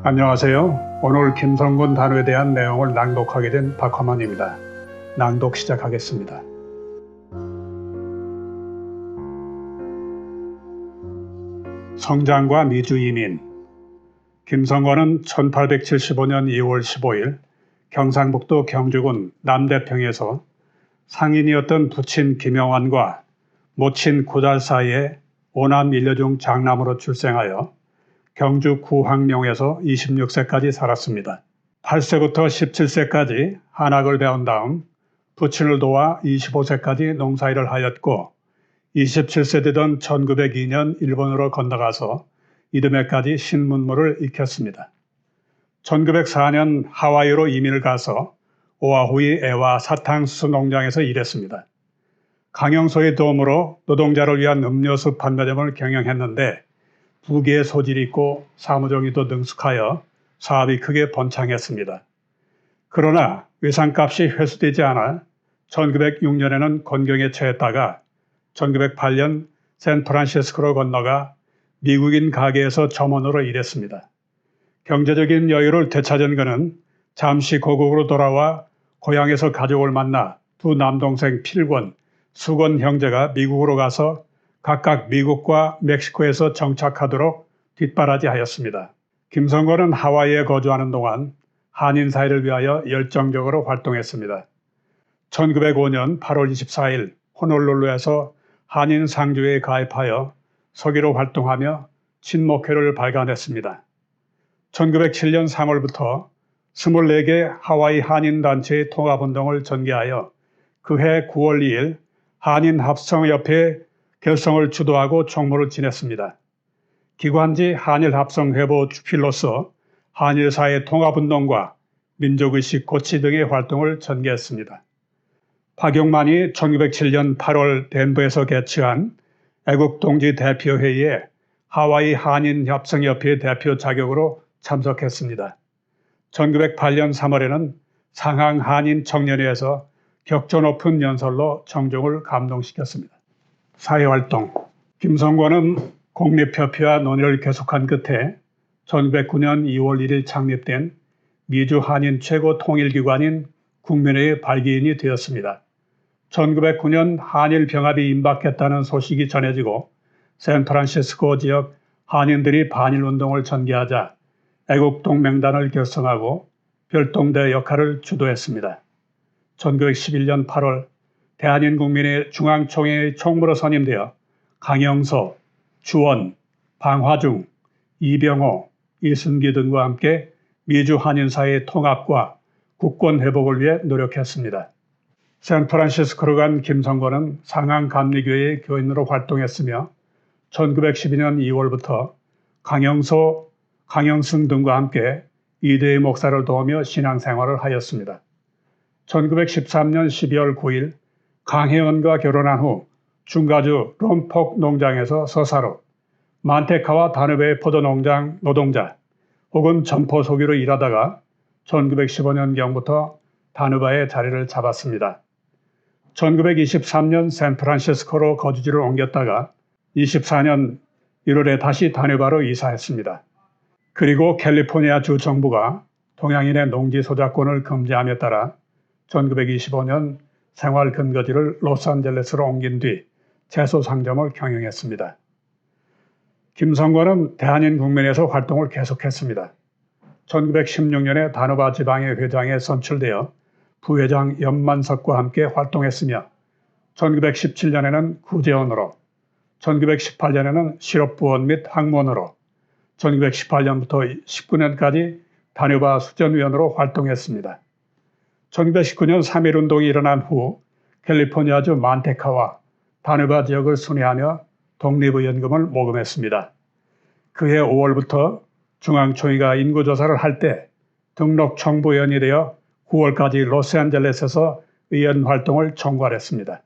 안녕하세요. 오늘 김성군 단어에 대한 내용을 낭독하게 된 박화만입니다. 낭독 시작하겠습니다. 성장과 미주 이민. 김성관은 1875년 2월 15일 경상북도 경주군 남대평에서 상인이었던 부친 김영환과 모친 구달 사이에 오남 일녀 중 장남으로 출생하여 경주 구황룡에서 26세까지 살았습니다. 8세부터 17세까지 한학을 배운 다음 부친을 도와 25세까지 농사일을 하였고 27세 되던 1902년 일본으로 건너가서 이듬해까지 신문물을 익혔습니다. 1904년 하와이로 이민을 가서 오아후이 애와 사탕수수 농장에서 일했습니다. 강영소의 도움으로 노동자를 위한 음료수 판매점을 경영했는데 부계의 소질이 있고 사무정의도 능숙하여 사업이 크게 번창했습니다. 그러나 외상값이 회수되지 않아 1906년에는 곤경에 처했다가 1908년 샌프란시스코로 건너가 미국인 가게에서 점원으로 일했습니다. 경제적인 여유를 되찾은 그는 잠시 고국으로 돌아와 고향에서 가족을 만나 두 남동생 필권, 수권 형제가 미국으로 가서 각각 미국과 멕시코에서 정착하도록 뒷바라지하였습니다. 김성관은 하와이에 거주하는 동안 한인 사회를 위하여 열정적으로 활동했습니다. 1905년 8월 24일 호놀룰루에서 한인 상주회에 가입하여 서기로 활동하며 친목회를 발간했습니다. 1907년 3월부터 24개 하와이 한인단체의 통합운동을 전개하여 그해 9월 2일 한인합성협회 결성을 주도하고 총무를 지냈습니다. 기관지 한일합성회보 주필로서 한일사회 통합운동과 민족의식 고취 등의 활동을 전개했습니다. 박용만이 1907년 8월 덴버에서 개최한 애국동지 대표회의에 하와이 한인협성협회 대표 자격으로 참석했습니다. 1908년 3월에는 상항 한인청년회에서 격조 높은 연설로 청중을 감동시켰습니다. 사회활동. 김성관은 공립협회와 논의를 계속한 끝에 1909년 2월 1일 창립된 미주 한인 최고 통일기관인 국민회의 발기인이 되었습니다. 1909년 한일 병합이 임박했다는 소식이 전해지고 샌프란시스코 지역 한인들이 반일운동을 전개하자 애국동맹단을 결성하고 별동대 역할을 주도했습니다. 1911년 8월 대한인국민회 중앙총회의 총무로 선임되어 강영소, 주원, 방화중, 이병호, 이순기 등과 함께 미주 한인사회의 통합과 국권 회복을 위해 노력했습니다. 샌프란시스코로 간 김성관은 상항감리교회의 교인으로 활동했으며 1912년 2월부터 강영소, 강영승 등과 함께 이대의 목사를 도우며 신앙생활을 하였습니다. 1913년 12월 9일 강혜원과 결혼한 후 중가주 롬폭 농장에서 서사로 만테카와 다누베의 포도농장 노동자 혹은 점포 소기로 일하다가 1915년경부터 다누바의 자리를 잡았습니다. 1923년 샌프란시스코로 거주지를 옮겼다가 24년 1월에 다시 다누바로 이사했습니다. 그리고 캘리포니아 주 정부가 동양인의 농지 소작권을 금지함에 따라 1925년 생활 근거지를 로스앤젤레스로 옮긴 뒤 채소 상점을 경영했습니다. 김성관은 대한인국민회에서 활동을 계속했습니다. 1916년에 다누바 지방의 회장에 선출되어 부회장 연만석과 함께 활동했으며 1917년에는 구제원으로, 1918년에는 실업부원 및 학무원으로, 1918년부터 19년까지 다누바 수전위원으로 활동했습니다. 1919년 3.1운동이 일어난 후 캘리포니아주 만테카와 다누바 지역을 순회하며 독립의원금을 모금했습니다. 그해 5월부터 중앙총회가 인구조사를 할 때 등록 청부위원이 되어 9월까지 로스앤젤레스에서 의원 활동을 총괄했습니다.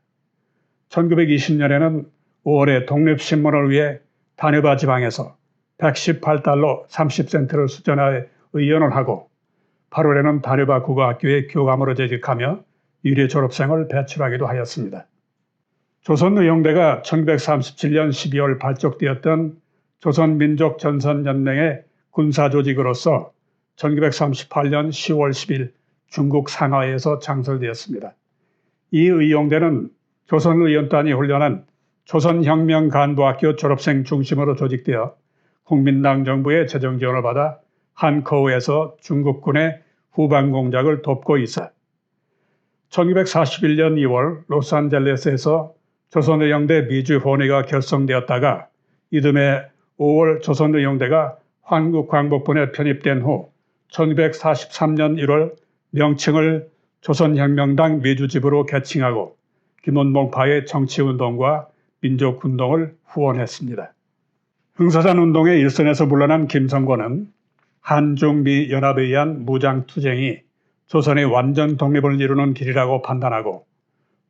1920년에는 5월에 독립신문을 위해 다누바 지방에서 118달러 30센트를 수전하여 의원을 하고 8월에는 다누바 국어학교에 교감으로 재직하며 유례 졸업생을 배출하기도 하였습니다. 조선의용대가 1937년 12월 발족되었던 조선민족전선연맹의 군사조직으로서 1938년 10월 10일 중국 상하이에서 창설되었습니다. 이 의용대는 조선의연단이 훈련한 조선혁명간부학교 졸업생 중심으로 조직되어 국민당 정부의 재정 지원을 받아 한커우에서 중국군의 후방 공작을 돕고 있어 1941년 2월 로스안젤레스에서 조선의용대 미주본회가 결성되었다가 이듬해 5월 조선의용대가 한국광복군에 편입된 후 1943년 1월 명칭을 조선혁명당 미주지부로 개칭하고 김원봉파의 정치운동과 민족운동을 후원했습니다. 흥사단운동의 일선에서 물러난 김성권은 한중미 연합에 의한 무장투쟁이 조선의 완전 독립을 이루는 길이라고 판단하고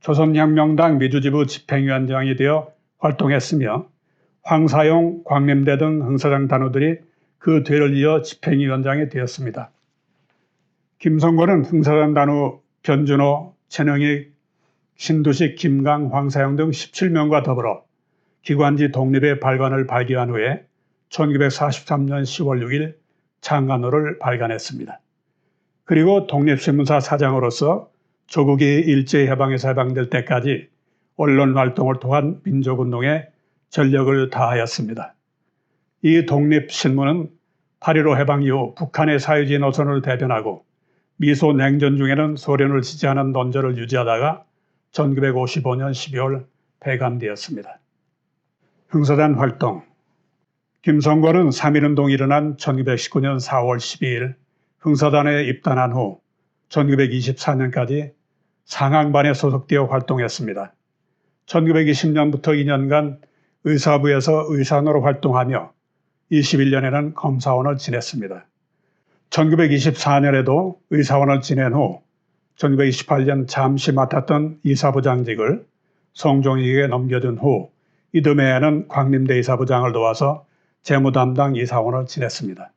조선혁명당 미주지부 집행위원장이 되어 활동했으며 황사용, 광림대 등 흥사당 단우들이 그 뒤를 이어 집행위원장이 되었습니다. 김성권은 흥사단 단우 변준호, 최능익, 신두식, 김강, 황사용 등 17명과 더불어 기관지 독립의 발간을 발기한 후에 1943년 10월 6일 창간호를 발간했습니다. 그리고 독립신문사 사장으로서 조국이 일제해방에서 해방될 때까지 언론활동을 통한 민족운동에 전력을 다하였습니다. 이 독립신문은 8.15 해방 이후 북한의 사회주의 노선을 대변하고 미소 냉전 중에는 소련을 지지하는 논조를 유지하다가 1955년 12월 폐간되었습니다. 흥사단 활동. 김성권은 3.1운동이 일어난 1919년 4월 12일 흥사단에 입단한 후 1924년까지 상항반에 소속되어 활동했습니다. 1920년부터 2년간 의사부에서 의사원으로 활동하며 21년에는 검사원을 지냈습니다. 1924년에도 의사원을 지낸 후 1928년 잠시 맡았던 이사부장직을 송종익에게 넘겨준 후 이듬해에는 광림대 이사부장을 도와서 재무담당 이사원을 지냈습니다.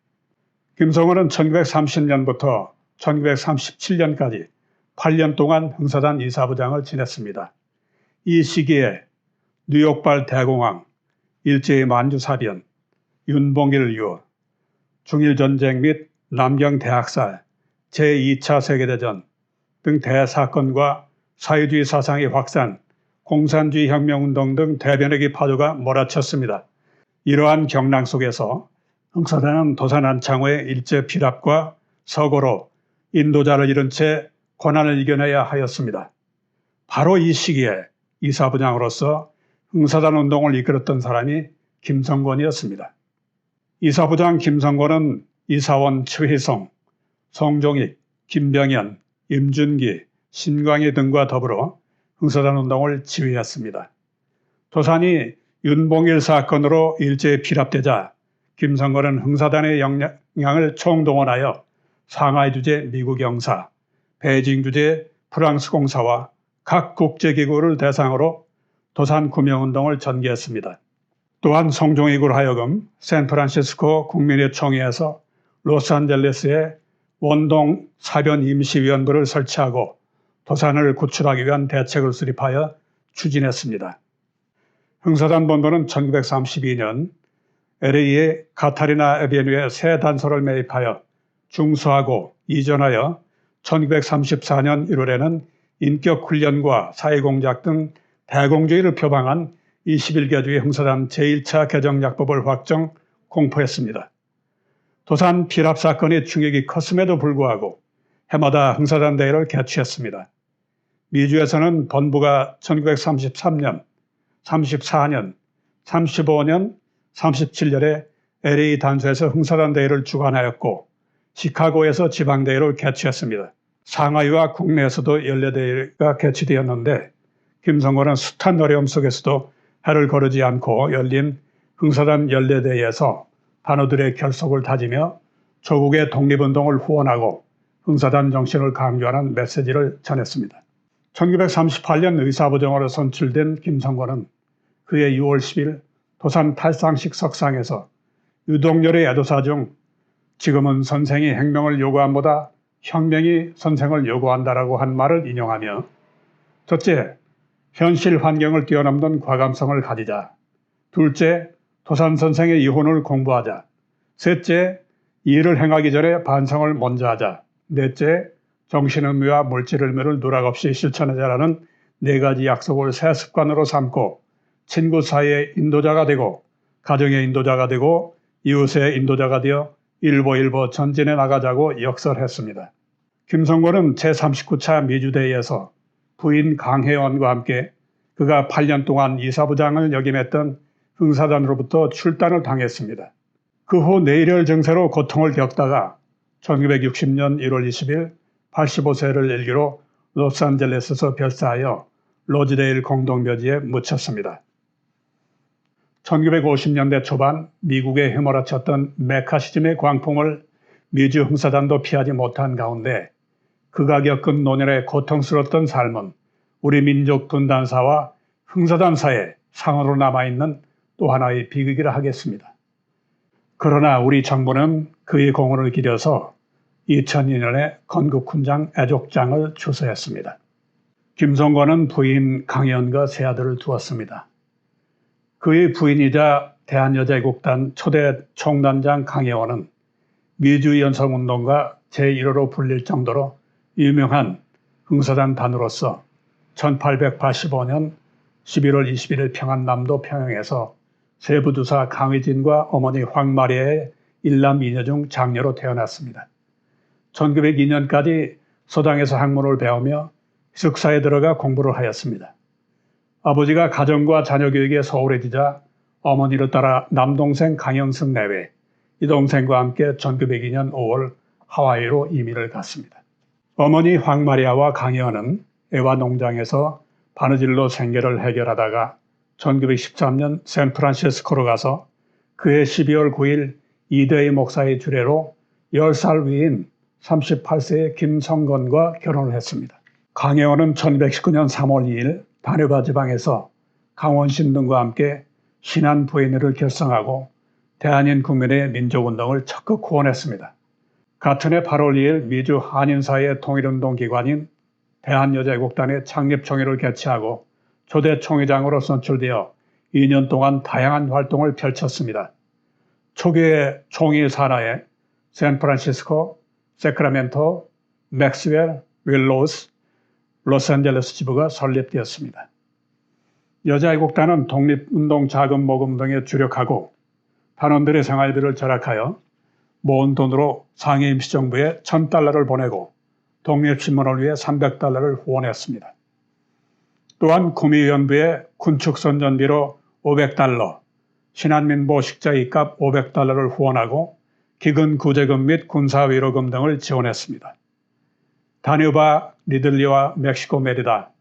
김성권은 1930년부터 1937년까지 8년 동안 흥사단 이사부장을 지냈습니다. 이 시기에 뉴욕발 대공황, 일제의 만주사변, 윤봉길 유, 중일전쟁 및 남경 대학살, 제2차 세계대전 등 대사건과 사회주의 사상의 확산, 공산주의 혁명운동 등 대변혁의 파도가 몰아쳤습니다. 이러한 경랑 속에서 흥사단은 도산 안창호의 일제 피랍과 서거로 인도자를 잃은 채 고난을 이겨내야 하였습니다. 바로 이 시기에 이사부장으로서 흥사단 운동을 이끌었던 사람이 김성권이었습니다. 이사부장 김성권은 이사원 최희성, 송종익, 김병현, 임준기, 신광희 등과 더불어 흥사단 운동을 지휘했습니다. 도산이 윤봉일 사건으로 일제에 피랍되자 김성권은 흥사단의 역량을 총동원하여 상하이 주재 미국 영사, 베이징 주재 프랑스 공사와 각 국제기구를 대상으로 도산 구명운동을 전개했습니다. 또한 송종익으로 하여금 샌프란시스코 국민의 총회에서 로스안젤레스에 원동 사변 임시위원부를 설치하고 도산을 구출하기 위한 대책을 수립하여 추진했습니다. 흥사단 본부는 1932년 LA의 카타리나 에베뉴에 새 단소를 매입하여 중수하고 이전하여 1934년 1월에는 인격훈련과 사회공작 등 대공주의를 표방한 21개주의 흥사단 제1차 개정약법을 확정 공포했습니다. 도산 피랍 사건의 충격이 컸음에도 불구하고 해마다 흥사단 대회를 개최했습니다. 미주에서는 본부가 1933년, 34년, 35년, 37년에 LA 단소에서 흥사단 대회를 주관하였고 시카고에서 지방대회를 개최했습니다. 상하이와 국내에서도 연례대회가 개최되었는데 김성권은 숱한 어려움 속에서도 해를 거르지 않고 열린 흥사단 연례대회에서 단우들의 결속을 다지며 조국의 독립운동을 후원하고 흥사단 정신을 강조하는 메시지를 전했습니다. 1938년 의사부장으로 선출된 김성권은 그해 6월 10일 도산 탈상식 석상에서 유동열의 애도사 중 지금은 선생이 혁명을 요구함보다 혁명이 선생을 요구한다라고 한 말을 인용하며 첫째, 현실 환경을 뛰어넘는 과감성을 가지자. 둘째, 도산 선생의 이혼을 공부하자. 셋째, 이 일을 행하기 전에 반성을 먼저 하자. 넷째, 정신의무와 물질의무를 누락 없이 실천하자라는 네 가지 약속을 새 습관으로 삼고 친구 사이의 인도자가 되고 가정의 인도자가 되고 이웃의 인도자가 되어 일보일보 전진해 나가자고 역설했습니다. 김성곤은 제39차 미주대회에서 부인 강혜원과 함께 그가 8년 동안 이사부장을 역임했던 흥사단으로부터 출단을 당했습니다. 그 후 뇌일혈 증세로 고통을 겪다가 1960년 1월 20일 85세를 일기로 로스앤젤레스에서 별세하여 로즈데일 공동묘지에 묻혔습니다. 1950년대 초반 미국에 휘몰아쳤던 메카시즘의 광풍을 미주 흥사단도 피하지 못한 가운데 그가 겪은 노년의 고통스러웠던 삶은 우리 민족 분단사와 흥사단사의 상으로 남아있는 또 하나의 비극이라 하겠습니다. 그러나 우리 정부는 그의 공헌을 기려서 2002년에 건국훈장 애족장을 추서했습니다. 김성곤은 부인 강혜원과 세 아들을 두었습니다. 그의 부인이자 대한여자애국단 초대 총단장 강혜원은 미주연성운동가 제1호로 불릴 정도로 유명한 흥사단 단으로서 1885년 11월 21일 평안남도 평양에서 세부주사 강의진과 어머니 황마리아의 일남 이녀 중 장녀로 태어났습니다. 1902년까지 서당에서 학문을 배우며 기숙사에 들어가 공부를 하였습니다. 아버지가 가정과 자녀 교육에 소홀해지자 어머니를 따라 남동생 강영승 내외, 이동생과 함께 1902년 5월 하와이로 이민을 갔습니다. 어머니 황마리아와 강혜원은 애와 농장에서 바느질로 생계를 해결하다가 1913년 샌프란시스코로 가서 그해 12월 9일 이대희 목사의 주례로 10살 위인 38세의 김성곤과 결혼을 했습니다. 강혜원은 1919년 3월 2일 다뉴바 지방에서 강원신 등과 함께 신한 부인회를 결성하고 대한인 국민의 민족운동을 적극 후원했습니다. 같은 해 8월 2일 미주 한인사회 통일운동 기관인 대한여자애국단의 창립총회를 개최하고 초대 총회장으로 선출되어 2년 동안 다양한 활동을 펼쳤습니다. 초기의 총회 산하에 샌프란시스코, 세크라멘토, 맥스웰, 윌로우스, 로스앤젤레스 지부가 설립되었습니다. 여자애국단은 독립운동 자금 모금 등에 주력하고 단원들의 생활비를 절약하여 모은 돈으로 상해 임시정부에 $1,000를 보내고 독립신문을 위해 $300를 후원했습니다. 또한 구미위원부에 군축선전비로 $500, 신한민보 식자이값 $500를 후원하고 기근 구제금 및 군사위로금 등을 지원했습니다. 다뉴바, 니들리와 멕시코 메리다,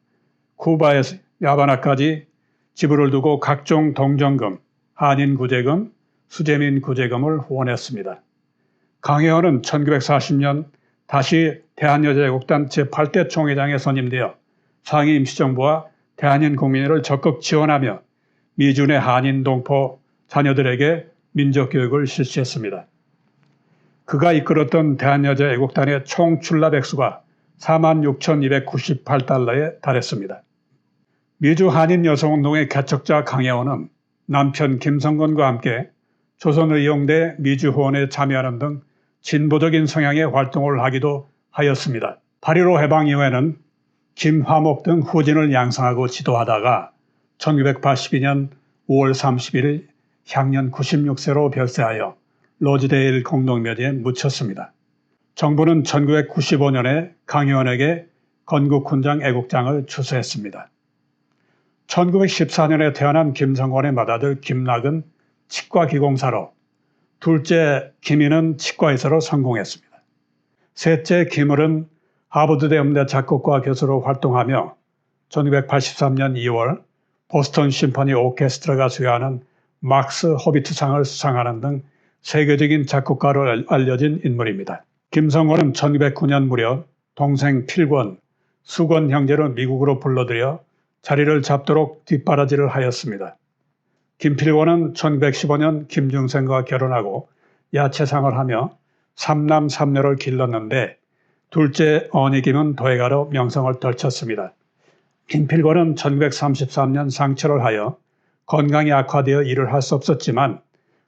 쿠바에서 야바나까지 지부를 두고 각종 동정금, 한인 구제금, 수재민 구제금을 후원했습니다. 강혜원은 1940년 다시 대한여자애국단 제8대 총회장에 선임되어 상해 임시정부와 대한인 국민회를 적극 지원하며 미준의 한인 동포 자녀들에게 민족교육을 실시했습니다. 그가 이끌었던 대한여자애국단의 총 출납 액수가 46,298달러에 달했습니다. 미주 한인 여성운동의 개척자 강혜원은 남편 김성곤과 함께 조선의용대 미주후원에 참여하는 등 진보적인 성향의 활동을 하기도 하였습니다. 8.15 해방 이후에는 김화목 등 후진을 양성하고 지도하다가 1982년 5월 31일 향년 96세로 별세하여 로즈데일 공동묘지에 묻혔습니다. 정부는 1995년에 강혜원에게 건국훈장 애국장을 추서했습니다. 1914년에 태어난 김성곤의 맏아들 김락은 치과기공사로, 둘째 김희는 치과의사로 성공했습니다. 셋째 김을은 하버드대 음대 작곡가 교수로 활동하며 1983년 2월 보스턴 심포니 오케스트라가 수여하는 막스 호비트상을 수상하는 등 세계적인 작곡가로 알려진 인물입니다. 김성곤은 1909년 무렵 동생 필권, 수권 형제를 미국으로 불러들여 자리를 잡도록 뒷바라지를 하였습니다. 김필권은 1915년 김중생과 결혼하고 야채상을 하며 삼남 삼녀를 길렀는데 둘째 어니김은 도예가로 명성을 떨쳤습니다. 김필권은 1933년 상처를 하여 건강이 악화되어 일을 할 수 없었지만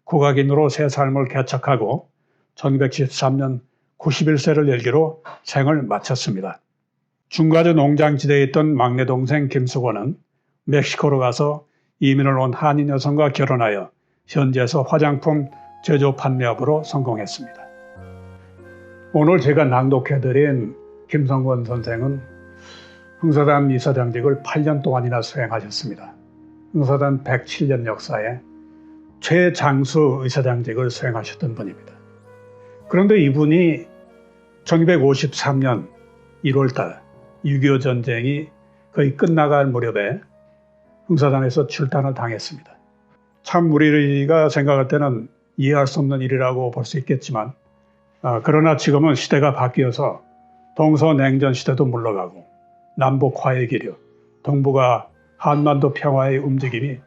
국악인으로 새 삶을 개척하고 1973년 91세를 열기로 생을 마쳤습니다. 중과주 농장지대에 있던 막내 동생 김수건은 멕시코로 가서 이민을 온 한인 여성과 결혼하여 현지에서 화장품 제조 판매업으로 성공했습니다. 오늘 제가 낭독해드린 김성권 선생은 흥사단 이사장직을 8년 동안이나 수행하셨습니다. 흥사단 107년 역사에 최장수 의사장직을 수행하셨던 분입니다. 그런데 이분이 1953년 1월달 6.25 전쟁이 거의 끝나갈 무렵에 흥사단에서 출단을 당했습니다. 참 우리가 생각할 때는 이해할 수 없는 일이라고 볼 수 있겠지만 그러나 지금은 시대가 바뀌어서 동서냉전 시대도 물러가고 남북 화해 기류, 동북아 한반도 평화의 움직임이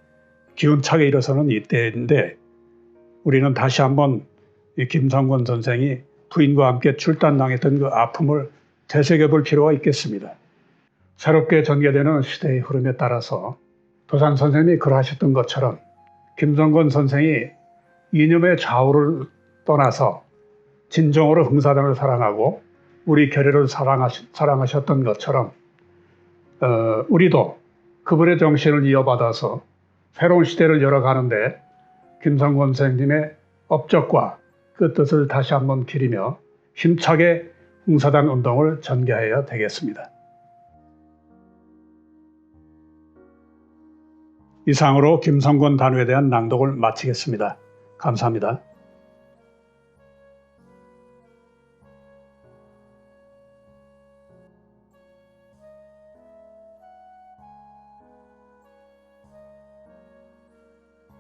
기운차게 일어서는 이때인데 우리는 다시 한번 이 김성권 선생이 부인과 함께 출단당했던 그 아픔을 되새겨볼 필요가 있겠습니다. 새롭게 전개되는 시대의 흐름에 따라서 도산 선생님이 그러하셨던 것처럼 김성권 선생이 이념의 좌우를 떠나서 진정으로 흥사단을 사랑하고 우리 결의를 사랑하셨던 것처럼 우리도 그분의 정신을 이어받아서 새로운 시대를 열어가는데 김성권 선생님의 업적과 그 뜻을 다시 한번 기리며 힘차게 흥사단 운동을 전개해야 되겠습니다. 이상으로 김성권 단우에 대한 낭독을 마치겠습니다. 감사합니다.